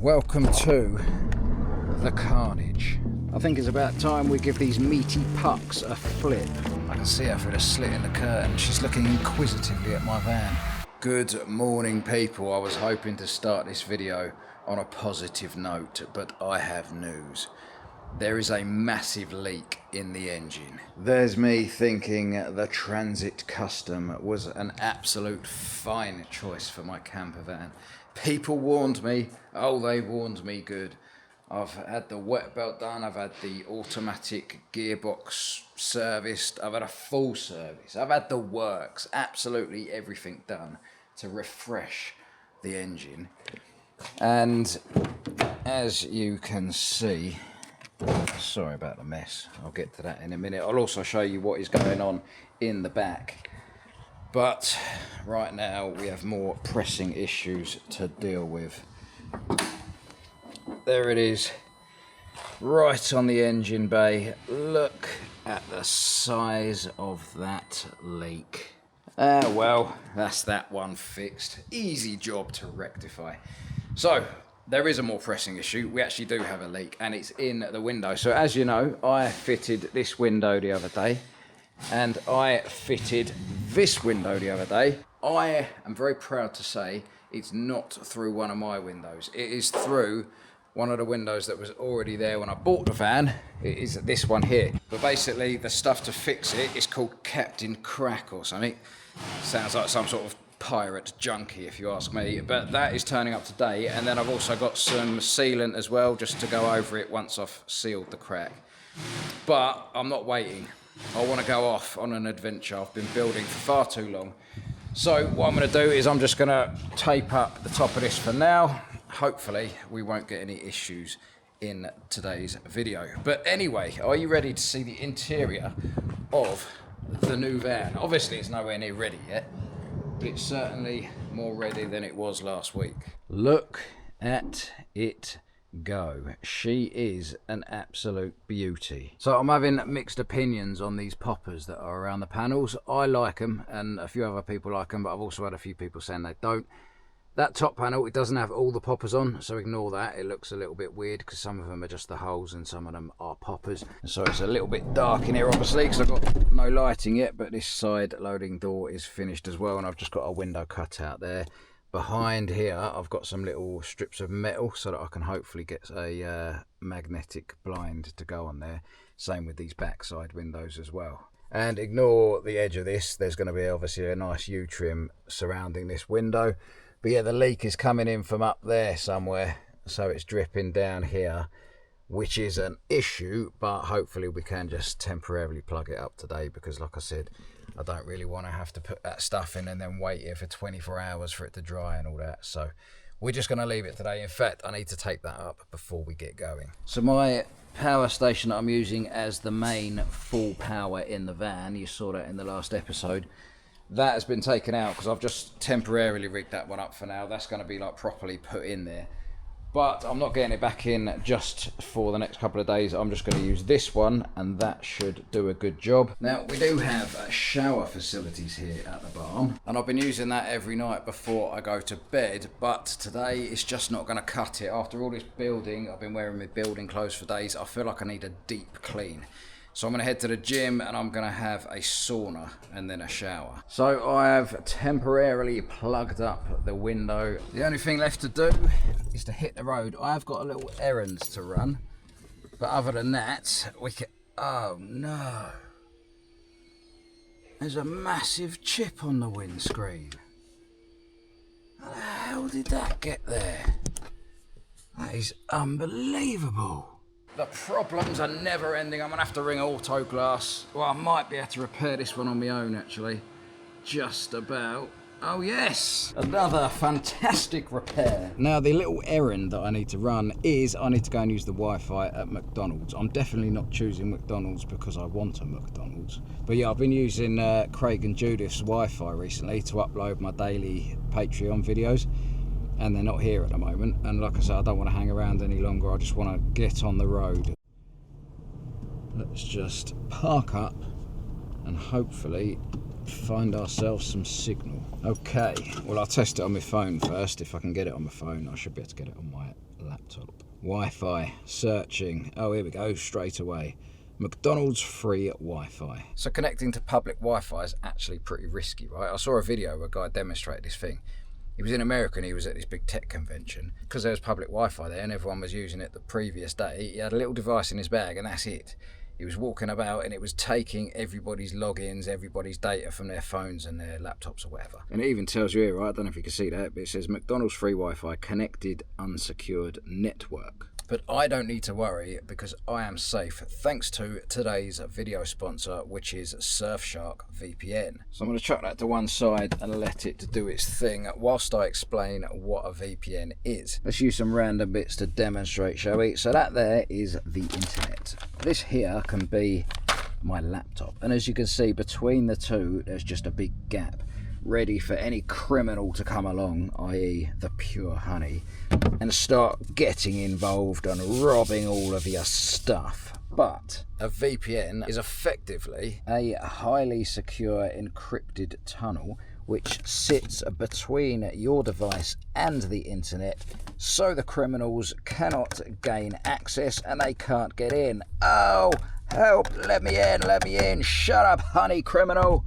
Welcome to the carnage. I think it's about time we give these meaty pucks a flip. I can see her through the slit in the curtain. She's looking inquisitively at my van. Good morning, people. I was hoping to start this video on a positive note, but I have news. There is a massive leak in the engine. There's me thinking the Transit Custom was an absolute fine choice for my camper van. People warned me. Oh, they warned me good. I've had the wet belt done. I've had the automatic gearbox serviced. I've had a full service. I've had the works. Absolutely everything done to refresh the engine. And as you can see, sorry about the mess, I'll get to that in a minute. I'll also show you what is going on in the back. But right now we have more pressing issues to deal with. There it is, right on the engine bay. Look at the size of that leak. Well, that's that one fixed. Easy job to rectify. So, there is a more pressing issue. We actually do have a leak, and it's in the window. So as you know, I fitted this window the other day, and I fitted this window the other day. I am very proud to say it's not through one of my windows. It is through one of the windows that was already there when I bought the van. It is this one here. But basically, the stuff to fix it is called Captain Crack or something. Sounds like some sort of pirate junkie, if you ask me, but that is turning up today. And then I've also got some sealant as well, just to go over it once I've sealed the crack. But I'm not waiting. I want to go off on an adventure. I've been building for far too long. So what I'm going to do is I'm just going to tape up the top of this for now. Hopefully we won't get any issues in today's video. But anyway, are you ready to see the interior of the new van? Obviously it's nowhere near ready yet, but it's certainly more ready than it was last week. Look at it go. She is an absolute beauty. So I'm having mixed opinions on these poppers that are around the panels. I like them, and a few other people like them, but I've also had a few people saying they don't. That top panel, it doesn't have all the poppers on, so ignore that. It looks a little bit weird because some of them are just the holes and some of them are poppers. So it's a little bit dark in here, obviously, because I've got no lighting yet, but this side loading door is finished as well, and I've just got a window cut out there. Behind here, I've got some little strips of metal so that I can hopefully get a magnetic blind to go on there. Same with these backside windows as well. And ignore the edge of this. There's going to be obviously a nice U-trim surrounding this window. But yeah, the leak is coming in from up there somewhere, so it's dripping down here, which is an issue, but hopefully we can just temporarily plug it up today, because like I said, I don't really want to have to put that stuff in and then wait here for 24 hours for it to dry and all that. So we're just going to leave it today. In fact, I need to tape that up before we get going. So my power station that I'm using as the main full power in the van, you saw that in the last episode, that has been taken out because I've just temporarily rigged that one up for now. That's going to be like properly put in there. But I'm not getting it back in just for the next couple of days. I'm just going to use this one, and that should do a good job. Now, we do have shower facilities here at the barn, and I've been using that every night before I go to bed, but today it's just not going to cut it. After all this building, I've been wearing my building clothes for days, I feel like I need a deep clean. So I'm going to head to the gym, and I'm going to have a sauna and then a shower. So I have temporarily plugged up the window. The only thing left to do is to hit the road. I've got a little errand to run, but other than that, we can... Oh no. There's a massive chip on the windscreen. How the hell did that get there? That is unbelievable. The problems are never ending. I'm going to have to ring Auto Glass. Well, I might be able to repair this one on my own, actually. Just about. Oh, yes! Another fantastic repair. Now, the little errand that I need to run is I need to go and use the Wi-Fi at McDonald's. I'm definitely not choosing McDonald's because I want a McDonald's. But yeah, I've been using Craig and Judith's Wi-Fi recently to upload my daily Patreon videos. And they're not here at the moment, and like I said, I don't want to hang around any longer. I just want to get on the road. Let's just park up and hopefully find ourselves some signal. Okay, well, I'll test it on my phone first. If I can get it on my phone, I should be able to get it on my laptop. Wi-Fi, searching. Oh, here we go, straight away. McDonald's free Wi-Fi. So connecting to public Wi-Fi is actually pretty risky, right? I saw a video where a guy demonstrated this thing. He was in America and he was at this big tech convention. Because there was public Wi-Fi there and everyone was using it the previous day, he had a little device in his bag and that's it. He was walking about and it was taking everybody's logins, everybody's data from their phones and their laptops or whatever. And it even tells you here, right? I don't know if you can see that, but it says McDonald's free Wi-Fi connected unsecured network. But I don't need to worry because I am safe thanks to today's video sponsor, which is Surfshark VPN. So I'm going to chuck that to one side and let it do its thing whilst I explain what a VPN is. Let's use some random bits to demonstrate, shall we? So that there is the internet. This here can be my laptop. And as you can see, between the two, there's just a big gap, ready for any criminal to come along, i.e. the pure honey, and start getting involved and robbing all of your stuff. But a VPN is effectively a highly secure encrypted tunnel which sits between your device and the internet so the criminals cannot gain access and they can't get in. Oh, help, let me in, shut up, honey criminal.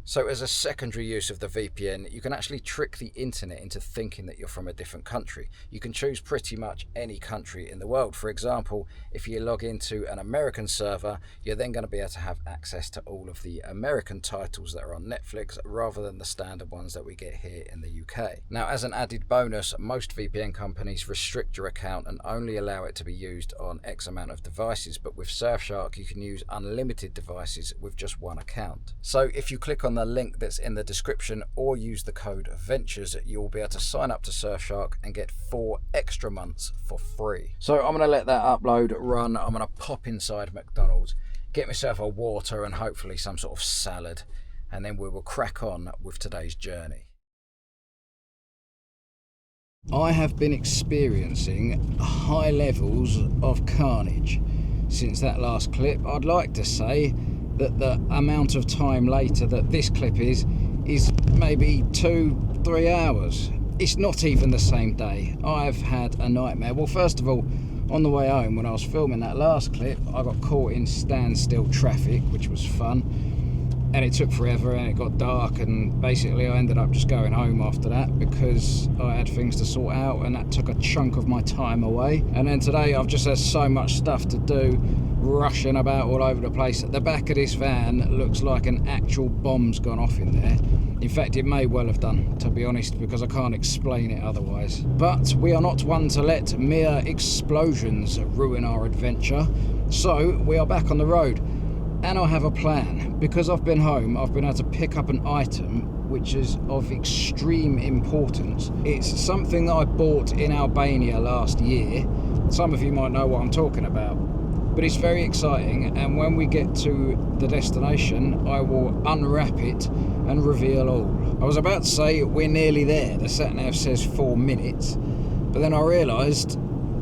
So as a secondary use of the VPN, you can actually trick the internet into thinking that you're from a different country. You can choose pretty much any country in the world. For example, if you log into an American server, you're then going to be able to have access to all of the American titles that are on Netflix rather than the standard ones that we get here in the UK. Now, as an added bonus, most VPN companies restrict your account and only allow it to be used on X amount of devices, but with Surfshark, you can use unlimited devices with just one account. So if you click on the link that's in the description or use the code VENTURES, you'll be able to sign up to Surfshark and get 4 extra months for free. So I'm going to let that upload run. I'm going to pop inside McDonald's, get myself a water and hopefully some sort of salad, and then we will crack on with today's journey. I have been experiencing high levels of carnage since that last clip. I'd like to say that the amount of time later that this clip is maybe 2-3 hours. It's not even the same day. I've had a nightmare. Well, first of all, on the way home when I was filming that last clip, I got caught in standstill traffic, which was fun, and it took forever and it got dark, and basically I ended up just going home after that because I had things to sort out and that took a chunk of my time away. And then today I've just had so much stuff to do, rushing about all over the place. The back of this van looks like an actual bomb's gone off in there. In fact, it may well have done, to be honest, because I can't explain it otherwise. But we are not one to let mere explosions ruin our adventure, so we are back on the road. And I have a plan. Because I've been home, I've been able to pick up an item which is of extreme importance. It's something that I bought in Albania last year. Some of you might know what I'm talking about. But it's very exciting, and when we get to the destination, I will unwrap it and reveal all. I was about to say we're nearly there. The sat-nav says 4 minutes, but then I realised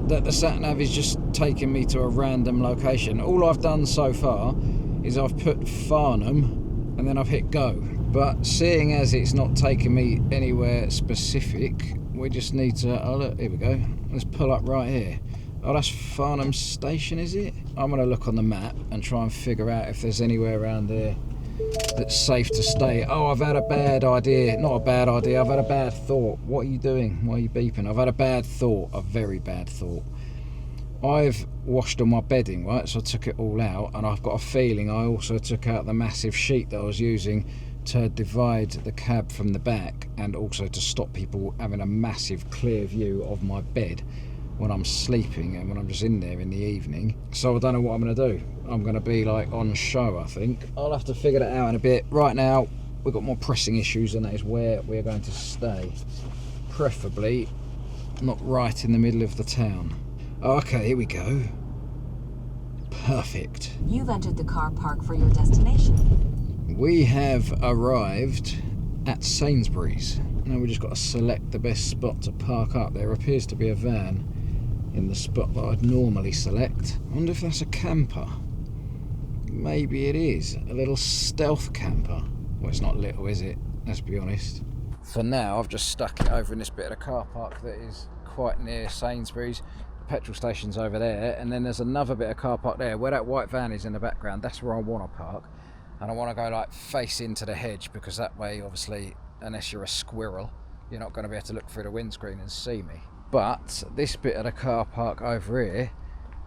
that the sat-nav is just taking me to a random location. All I've done so far is I've put Farnham and then I've hit go. But seeing as it's not taking me anywhere specific, we just need to, oh look, here we go. Let's pull up right here. Oh, that's Farnham Station, is it? I'm going to look on the map and try and figure out if there's anywhere around there that's safe to stay. Oh, I've had a bad idea. Not a bad idea, I've had a bad thought. What are you doing? Why are you beeping? I've had a bad thought, a very bad thought. I've washed all my bedding, right? So I took it all out, and I've got a feeling I also took out the massive sheet that I was using to divide the cab from the back, and also to stop people having a massive clear view of my bed when I'm sleeping and when I'm just in there in the evening. So I don't know what I'm going to do. I'm going to be like on show, I think. I'll have to figure that out in a bit. Right now, we've got more pressing issues, and that is where we're going to stay. Preferably not right in the middle of the town. Okay, here we go. Perfect. You've entered the car park for your destination. We have arrived at Sainsbury's. Now we've just got to select the best spot to park up. There appears to be a van in the spot that I'd normally select. I wonder if that's a camper. Maybe it is. A little stealth camper. Well, it's not little, is it? Let's be honest. For now, I've just stuck it over in this bit of the car park that is quite near Sainsbury's. The petrol station's over there, and then there's another bit of car park there where that white van is in the background. That's where I want to park, and I want to go like face into the hedge, because that way, obviously, unless you're a squirrel, you're not going to be able to look through the windscreen and see me. But this bit of the car park over here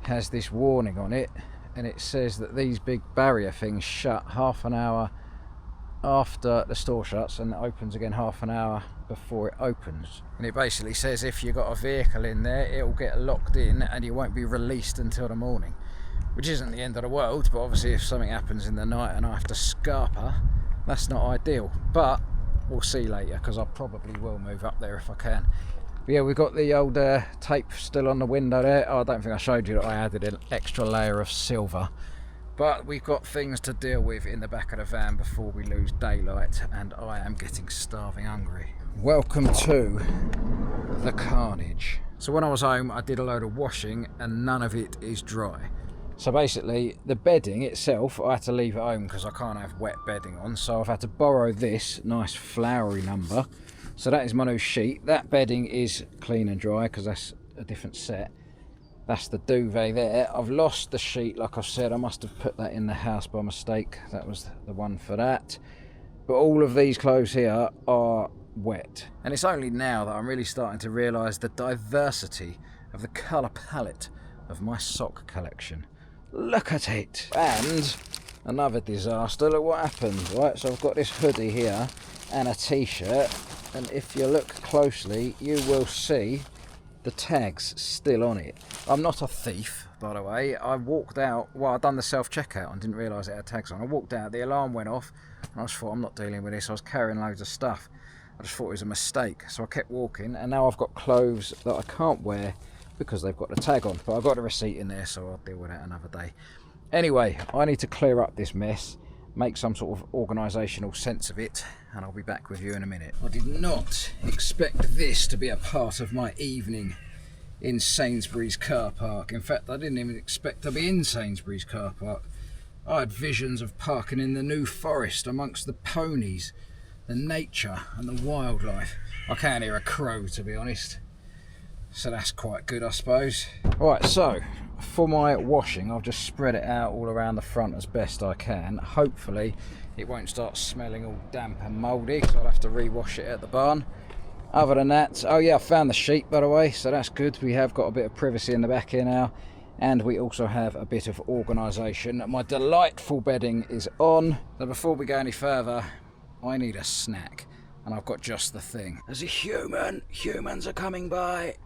has this warning on it, and it says that these big barrier things shut half an hour after the store shuts, and it opens again half an hour before it opens. And it basically says if you've got a vehicle in there, it'll get locked in and you won't be released until the morning, which isn't the end of the world, but obviously if something happens in the night and I have to scarper, that's not ideal. But we'll see later, because I probably will move up there if I can. But yeah, we've got the old tape still on the window there. Oh, I don't think I showed you that I added an extra layer of silver. But we've got things to deal with in the back of the van before we lose daylight, and I am getting starving hungry. Welcome to the carnage. So when I was home, I did a load of washing and none of it is dry. So basically, the bedding itself, I had to leave at home because I can't have wet bedding on. So I've had to borrow this nice flowery number. So that is my new sheet. That bedding is clean and dry because that's a different set. That's the duvet there. I've lost the sheet, like I've said. I must have put that in the house by mistake. That was the one for that. But all of these clothes here are wet. And it's only now that I'm really starting to realise the diversity of the colour palette of my sock collection. Look at it. And another disaster. Look what happened, right? So I've got this hoodie here and a t-shirt. And if you look closely, you will see the tags still on it. I'm not a thief, by the way. I walked out, well, I'd done the self-checkout and didn't realise it had tags on. I walked out, the alarm went off, and I just thought, I'm not dealing with this. I was carrying loads of stuff. I just thought it was a mistake. So I kept walking, and now I've got clothes that I can't wear because they've got the tag on. But I've got the receipt in there, so I'll deal with that another day. Anyway, I need to clear up this mess, make some sort of organisational sense of it, and I'll be back with you in a minute. I did not expect this to be a part of my evening in Sainsbury's car park. In fact, I didn't even expect to be in Sainsbury's car park. I had visions of parking in the New Forest amongst the ponies, the nature and the wildlife. I can't hear a crow, to be honest, so that's quite good, I suppose. Right, so for my washing, I've just spread it out all around the front as best I can. Hopefully it won't start smelling all damp and mouldy, because I'll have to re-wash it at the barn. Other than that, oh yeah, I found the sheet, by the way, so that's good. We have got a bit of privacy in the back here now, and we also have a bit of organisation. My delightful bedding is on. So before we go any further, I need a snack, and I've got just the thing. There's a human. Humans are coming by.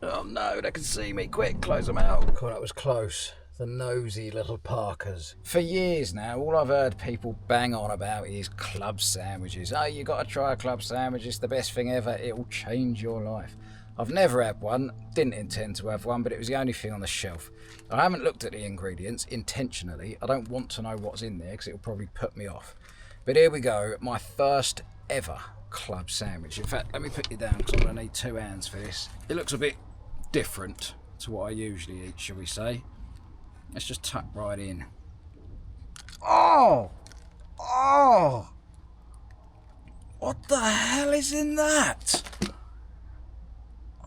Oh no, they can see me. Quick, close them out. God, that was close. The nosy little parkers. For years now, all I've heard people bang on about is club sandwiches. Oh, you got to try a club sandwich. It's the best thing ever. It will change your life. I've never had one. Didn't intend to have one, but it was the only thing on the shelf. I haven't looked at the ingredients intentionally. I don't want to know what's in there because it will probably put me off. But here we go. My first ever club sandwich. In fact, let me put you down because I'm going to need 2 hands for this. It looks a bit different to what I usually eat, shall we say. Let's just tuck right in. Oh! Oh! What the hell is in that?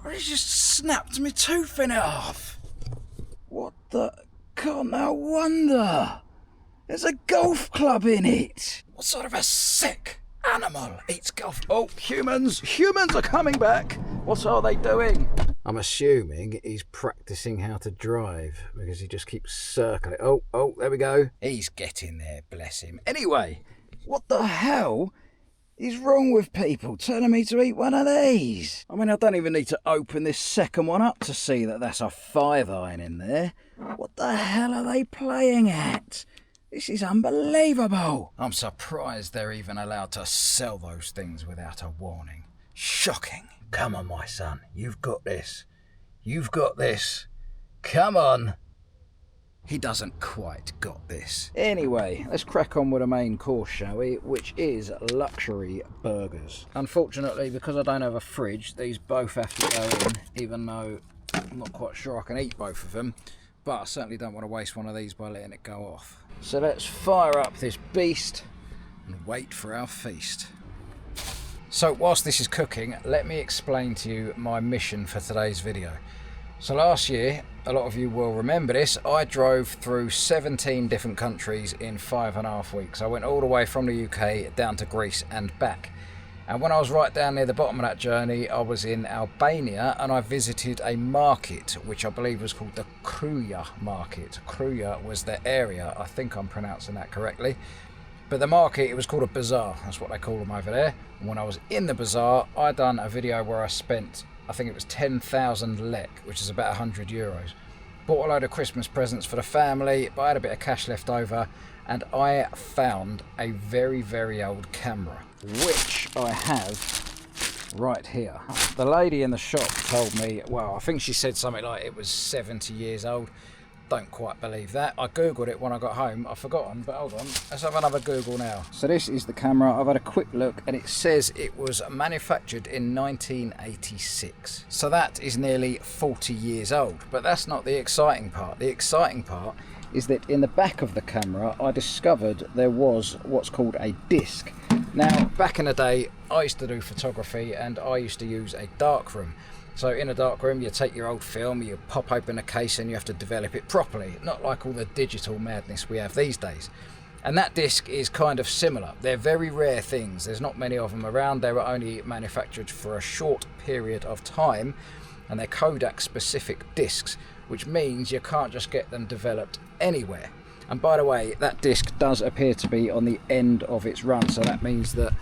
I just snapped my tooth in half. What the... God, no wonder. There's a golf club in it. What sort of a sick animal eats golf? Oh, humans! Humans are coming back! What are they doing? I'm assuming he's practicing how to drive because he just keeps circling. Oh, there we go. He's getting there, bless him. Anyway, what the hell is wrong with people telling me to eat one of these? I mean, I don't even need to open this second one up to see that that's a 5-iron in there. What the hell are they playing at? This is unbelievable. I'm surprised they're even allowed to sell those things without a warning. Shocking. Come on, my son. You've got this. You've got this. Come on. He doesn't quite got this. Anyway, let's crack on with the main course, shall we? Which is luxury burgers. Unfortunately, because I don't have a fridge, these both have to go in, even though I'm not quite sure I can eat both of them. But I certainly don't want to waste one of these by letting it go off. So let's fire up this beast and wait for our feast. So whilst this is cooking, let me explain to you my mission for today's video. So last year, a lot of you will remember this, I drove through 17 different countries in 5.5 weeks. I went all the way from the UK down to Greece and back. And when I was right down near the bottom of that journey, I was in Albania and I visited a market, which I believe was called the Kruja market. Kruja was the area, I think I'm pronouncing that correctly. But the market, it was called a bazaar, that's what they call them over there. And when I was in the bazaar, I done a video where I spent, I think it was 10,000 lek, which is about 100 euros. Bought a load of Christmas presents for the family, but I had a bit of cash left over, and I found a very, very old camera, which I have right here. The lady in the shop told me, well, I think she said something like it was 70 years old. Don't quite believe that. I googled it when I got home. I've forgotten, but hold on. Let's have another Google now. So this is the camera. I've had a quick look and it says it was manufactured in 1986. So that is nearly 40 years old. But that's not the exciting part. The exciting part is that in the back of the camera, I discovered there was what's called a disc. Now, back in the day, I used to do photography and I used to use a darkroom. So in a darkroom, you take your old film, you pop open a case and you have to develop it properly, not like all the digital madness we have these days. And that disc is kind of similar. They're very rare things. There's not many of them around. They were only manufactured for a short period of time, and they're Kodak specific discs, which means you can't just get them developed anywhere. And by the way, that disc does appear to be on the end of its run, so that means that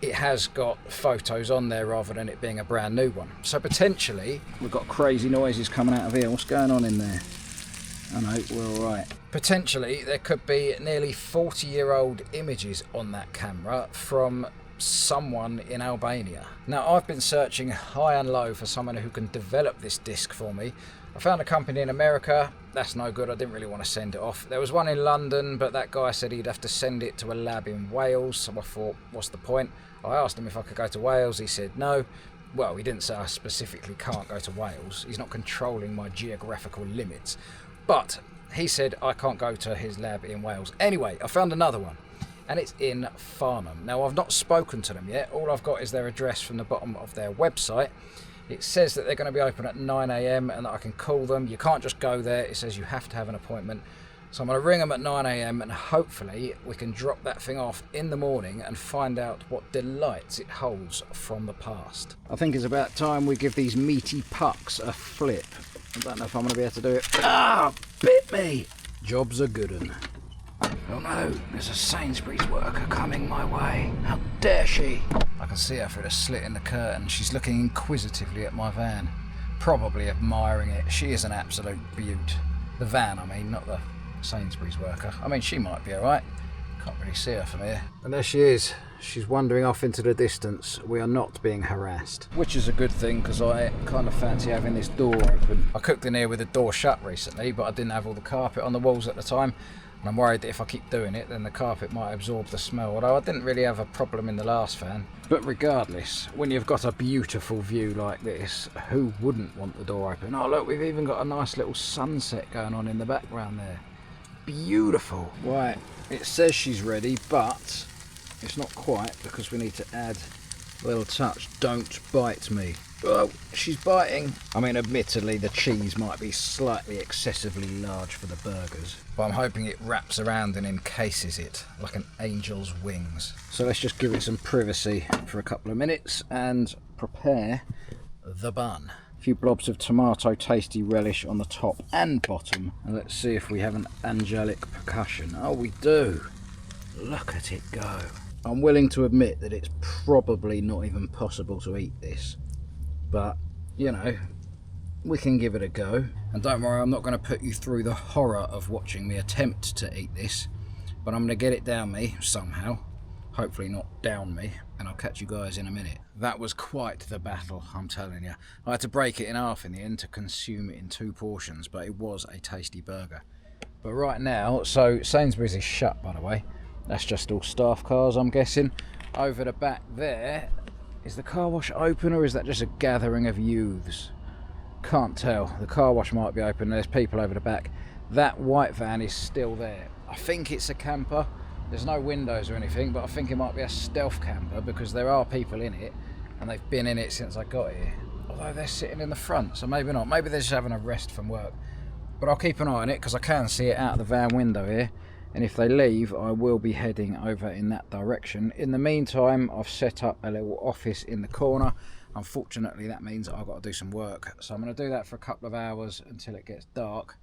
it has got photos on there rather than it being a brand new one. So potentially, we've got crazy noises coming out of here. What's going on in there? Oh no, we're all right. Potentially, there could be nearly 40-year-old images on that camera from someone in Albania. Now, I've been searching high and low for someone who can develop this disc for me. I found a company in America. That's no good. I didn't really want to send it off. There was one in London, but that guy said he'd have to send it to a lab in Wales. So I thought, what's the point? I asked him if I could go to Wales. He said no. Well, he didn't say I specifically can't go to Wales. He's not controlling my geographical limits. But he said I can't go to his lab in Wales. Anyway, I found another one, and it's in Farnham. Now, I've not spoken to them yet. All I've got is their address from the bottom of their website. It says that they're going to be open at 9 AM and that I can call them. You can't just go there. It says you have to have an appointment. So I'm going to ring them at 9 AM and hopefully we can drop that thing off in the morning and find out what delights it holds from the past. I think it's about time we give these meaty pucks a flip. I don't know if I'm going to be able to do it. Ah, bit me! Job's a good one. Oh no, there's a Sainsbury's worker coming my way. How dare she? I can see her through the slit in the curtain. She's looking inquisitively at my van. Probably admiring it. She is an absolute beaut. The van, I mean, not the Sainsbury's worker. I mean, she might be alright. Can't really see her from here. And there she is. She's wandering off into the distance. We are not being harassed. Which is a good thing, because I kind of fancy having this door open. I cooked in here with the door shut recently, but I didn't have all the carpet on the walls at the time. And I'm worried that if I keep doing it, then the carpet might absorb the smell, although I didn't really have a problem in the last van. But regardless, when you've got a beautiful view like this, who wouldn't want the door open? Oh look, we've even got a nice little sunset going on in the background there. Beautiful. Right, it says she's ready, but it's not quite, because we need to add a little touch. Don't bite me. Oh, she's biting. I mean, admittedly, the cheese might be slightly excessively large for the burgers, but I'm hoping it wraps around and encases it like an angel's wings. So let's just give it some privacy for a couple of minutes and prepare the bun. A few blobs of tomato tasty relish on the top and bottom. And let's see if we have an angelic percussion. Oh, we do. Look at it go. I'm willing to admit that it's probably not even possible to eat this. But, you know, we can give it a go. And don't worry, I'm not going to put you through the horror of watching me attempt to eat this. But I'm going to get it down me somehow. Hopefully not down me. And I'll catch you guys in a minute. That was quite the battle, I'm telling you. I had to break it in half in the end to consume it in 2 portions. But it was a tasty burger. But right now, so Sainsbury's is shut, by the way. That's just all staff cars, I'm guessing. Over the back there, is the car wash open or is that just a gathering of youths? Can't tell. The car wash might be open. There's people over the back. That white van is still there. I think it's a camper, There's no windows or anything, but I think it might be a stealth camper because there are people in it and they've been in it since I got here. Although they're sitting in the front, so maybe not. Maybe they're just having a rest from work. But I'll keep an eye on it because I can see it out of the van window here. And if they leave, I will be heading over in that direction. In the meantime, I've set up a little office in the corner. Unfortunately, that means I've got to do some work. So I'm going to do that for a couple of hours until it gets dark.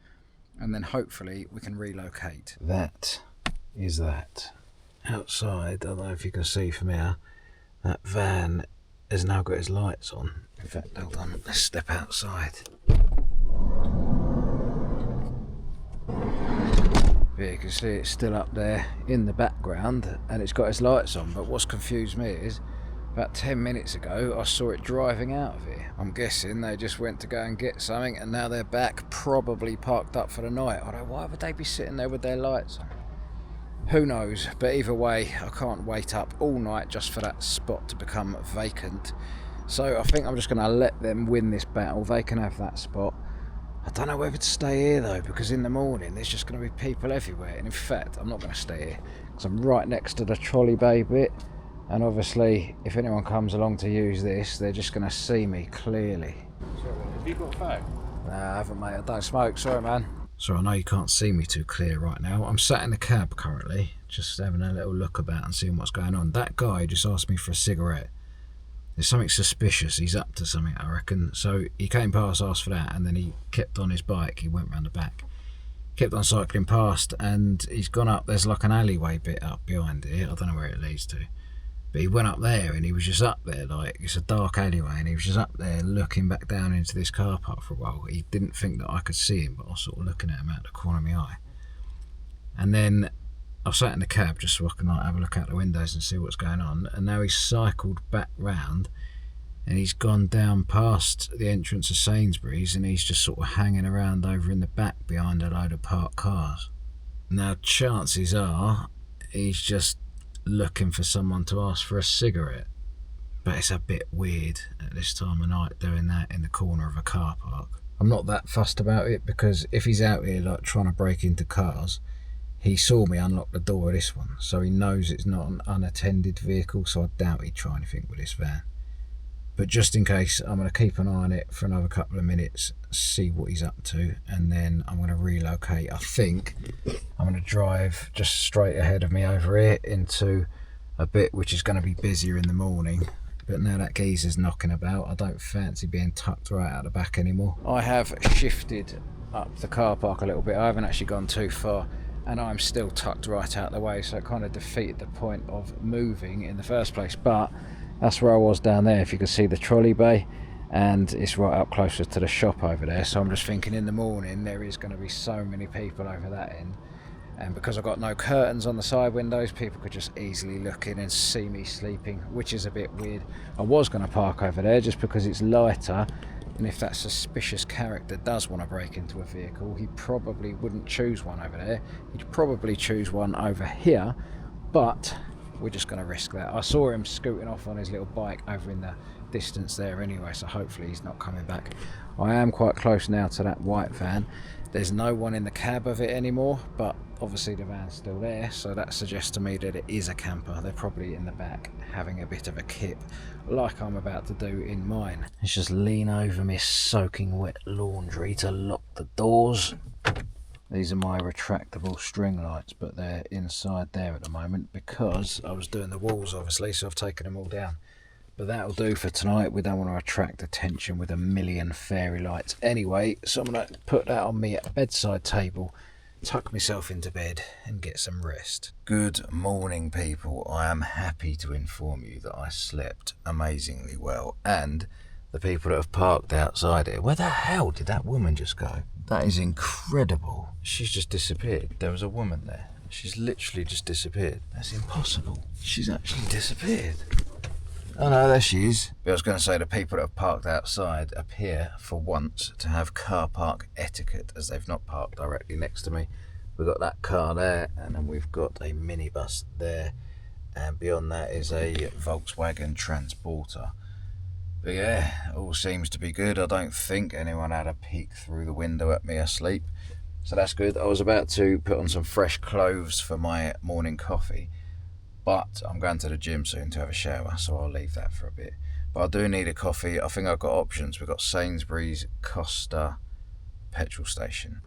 And then hopefully we can relocate. That is that. Outside, I don't know if you can see from here, that van has now got its lights on. In fact, hold on, let's step outside. Yeah, you can see it's still up there in the background and it's got its lights on, but what's confused me is about 10 minutes ago I saw it driving out of here. I'm guessing they just went to go and get something and now they're back, probably parked up for the night. Although why would they be sitting there with their lights on? Who knows, but either way I can't wait up all night just for that spot to become vacant. So I think I'm just going to let them win this battle. They can have that spot. I don't know whether to stay here though, because in the morning there's just going to be people everywhere, and in fact I'm not going to stay here because I'm right next to the trolley bay bit, and obviously if anyone comes along to use this they're just going to see me clearly. Have you got a fag? Nah, I haven't, mate. I don't smoke, sorry man. So I know you can't see me too clear right now. I'm sat in the cab currently, just having a little look about and seeing what's going on. That guy just asked me for a cigarette. There's something suspicious, he's up to something I reckon. So he came past, asked for that, and then he kept on his bike, he went round the back. Kept on cycling past and he's gone up, there's like an alleyway bit up behind here, I don't know where it leads to. But he went up there and he was just up there, like, it's a dark alleyway, and he was just up there looking back down into this car park for a while. He didn't think that I could see him, but I was sort of looking at him out the corner of my eye. And then I sat in the cab just so I can like have a look out the windows and see what's going on, and now he's cycled back round and he's gone down past the entrance of Sainsbury's and he's just sort of hanging around over in the back behind a load of parked cars. Now chances are he's just looking for someone to ask for a cigarette, but it's a bit weird at this time of night doing that in the corner of a car park. I'm not that fussed about it because if he's out here like trying to break into cars, he saw me unlock the door of this one, so he knows it's not an unattended vehicle, so I doubt he'd try anything with this van. But just in case, I'm going to keep an eye on it for another couple of minutes, see what he's up to, and then I'm going to relocate. I think I'm going to drive just straight ahead of me over here into a bit which is going to be busier in the morning. But now that geezer's knocking about, I don't fancy being tucked right out the back anymore. I have shifted up the car park a little bit. I haven't actually gone too far, and I'm still tucked right out the way, so it kind of defeated the point of moving in the first place. But that's where I was down there, if you can see the trolley bay, and it's right up closer to the shop over there. So I'm just thinking in the morning there is going to be so many people over that end, and because I've got no curtains on the side windows, people could just easily look in and see me sleeping, which is a bit weird. I was going to park over there just because it's lighter, and if that suspicious character does want to break into a vehicle, he probably wouldn't choose one over there. He'd probably choose one over here, but we're just going to risk that. I saw him scooting off on his little bike over in the distance there anyway, so hopefully he's not coming back. I am quite close now to that white van. There's no one in the cab of it anymore, but obviously the van's still there, so that suggests to me that it is a camper. They're probably in the back having a bit of a kip, like I'm about to do in mine. Let's just lean over my soaking wet laundry to lock the doors. These are my retractable string lights, but they're inside there at the moment because I was doing the walls obviously, so I've taken them all down. But that'll do for tonight. We don't want to attract attention with a million fairy lights anyway, so I'm going to put that on my bedside table, tuck myself into bed and get some rest. Good morning people. I am happy to inform you that I slept amazingly well, and the people that have parked outside here, where the hell did that woman just go? That is incredible. She's just disappeared. There was a woman there. She's literally just disappeared. That's impossible. She's actually disappeared. Oh no, there she is. But I was going to say, the people that have parked outside appear for once to have car park etiquette, as they've not parked directly next to me. We've got that car there, and then we've got a minibus there, and beyond that is a Volkswagen Transporter. But yeah, all seems to be good. I don't think anyone had a peek through the window at me asleep. So that's good. I was about to put on some fresh clothes for my morning coffee, but I'm going to the gym soon to have a shower, so I'll leave that for a bit. But I do need a coffee. I think I've got options. We've got Sainsbury's, Costa, petrol station.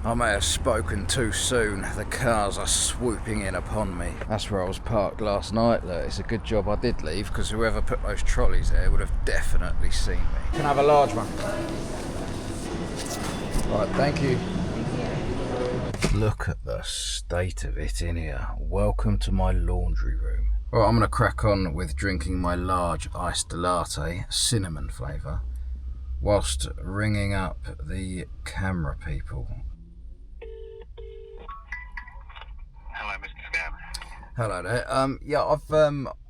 I may have spoken too soon. The cars are swooping in upon me. That's where I was parked last night. Look, it's a good job I did leave, because whoever put those trolleys there would have definitely seen me. Can I have a large one? Right, thank you. Look at the state of it in here. Welcome to my laundry room. Well, I'm going to crack on with drinking my large iced latte, cinnamon flavour, whilst ringing up the camera people. Hello, Mr. Scam. Hello there. Yeah,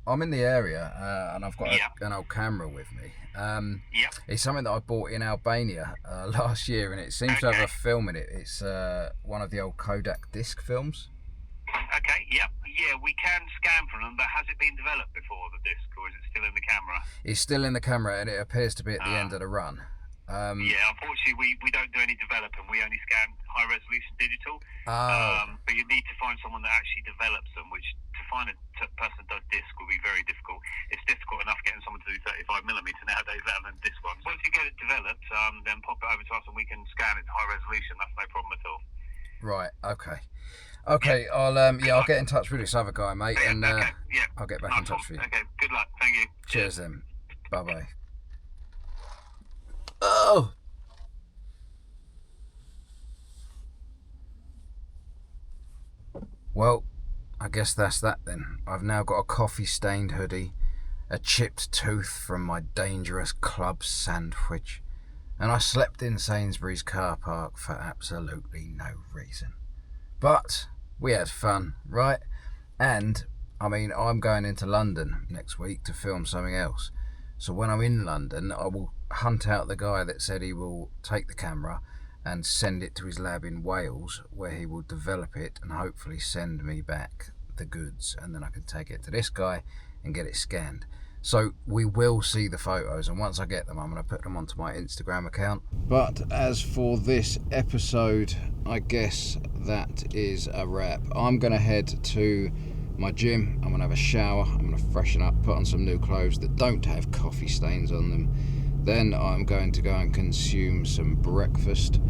I'm in the area and I've got an old camera with me. It's something that I bought in Albania last year, and it seems to have a film in it. It's one of the old Kodak disc films. Okay, yeah, we can scan from them, but has it been developed before, the disc, or is it still in the camera? It's still in the camera, and it appears to be at the end of the run. Yeah, unfortunately, we don't do any developing. We only scan high-resolution digital. But you need to find someone that actually develops them, which to find a person that does disc will be very difficult. It's difficult enough getting someone to do 35mm nowadays, let alone this one. Once you get it developed, then pop it over to us and we can scan it to high resolution. That's no problem at all. Right, okay. Okay, I'll get in touch with this other guy, mate, and I'll get back in touch with you. Okay, good luck. Thank you. Cheers then. Bye-bye. Oh! Well, I guess that's that then. I've now got a coffee-stained hoodie, a chipped tooth from my dangerous club sandwich, and I slept in Sainsbury's car park for absolutely no reason. But we had fun, right? And, I mean, I'm going into London next week to film something else. So when I'm in London, I will hunt out the guy that said he will take the camera and send it to his lab in Wales, where he will develop it and hopefully send me back the goods, and then I can take it to this guy and get it scanned. So we will see the photos, and once I get them, I'm going to put them onto my Instagram account. But as for this episode, I guess that is a wrap. I'm going to head to my gym. I'm going to have a shower. I'm going to freshen up, put on some new clothes that don't have coffee stains on them. Then I'm going to go and consume some breakfast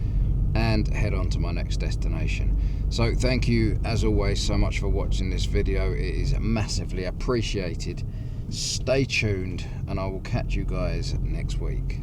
and head on to my next destination. So thank you, as always, so much for watching this video. It is massively appreciated. Stay tuned, and I will catch you guys next week.